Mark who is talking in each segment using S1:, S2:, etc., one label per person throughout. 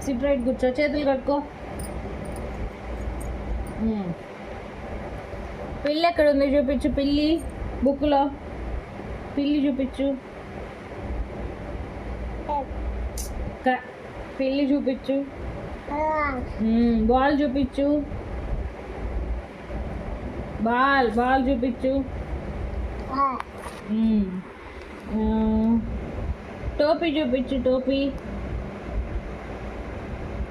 S1: SIT right కూర్చో, చేతులు కట్టుకో. పిల్లి ఎక్కడ ఉంది చూపించు. పిల్లి బుక్లో పిల్లి చూపించు. పిల్లి చూపించు. బాల్ చూపించు. బాల్ బాల్ చూపించు. టోపీ చూపించు. టోపీ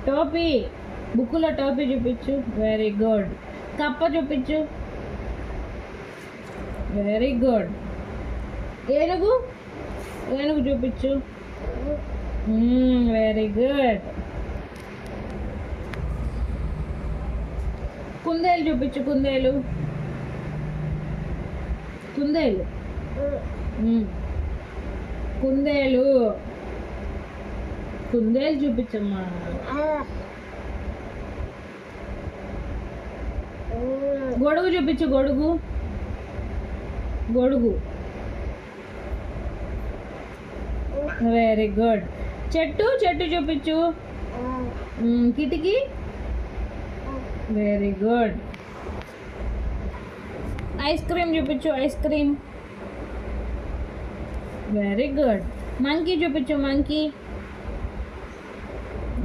S1: టోపీ బుక్లో టోపీ చూపించు. Very good. కప్ప చూపించు. Very good. ఏనుగు ఏనుగు చూపించు. Very good. కుందేలు చూపించు. కుందేలు కుందేలు కుందేలు కుందేలు చూపించమ్మా. గొడుగు చూపించు. గొడుగు గొడుగు వెరీ గుడ్. చెట్టు చెట్టు చూపించు. కిటికీ వెరీ గుడ్. ఐస్ క్రీమ్ చూపించు. Ice cream very good. Monkey చూపించు. Monkey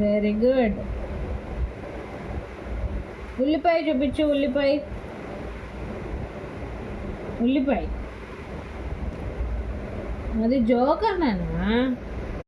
S1: very good. ఉల్లిపాయ చూపించు. ఉల్లిపాయ ఉల్లిపాయ అది జోకర్ నాన్న.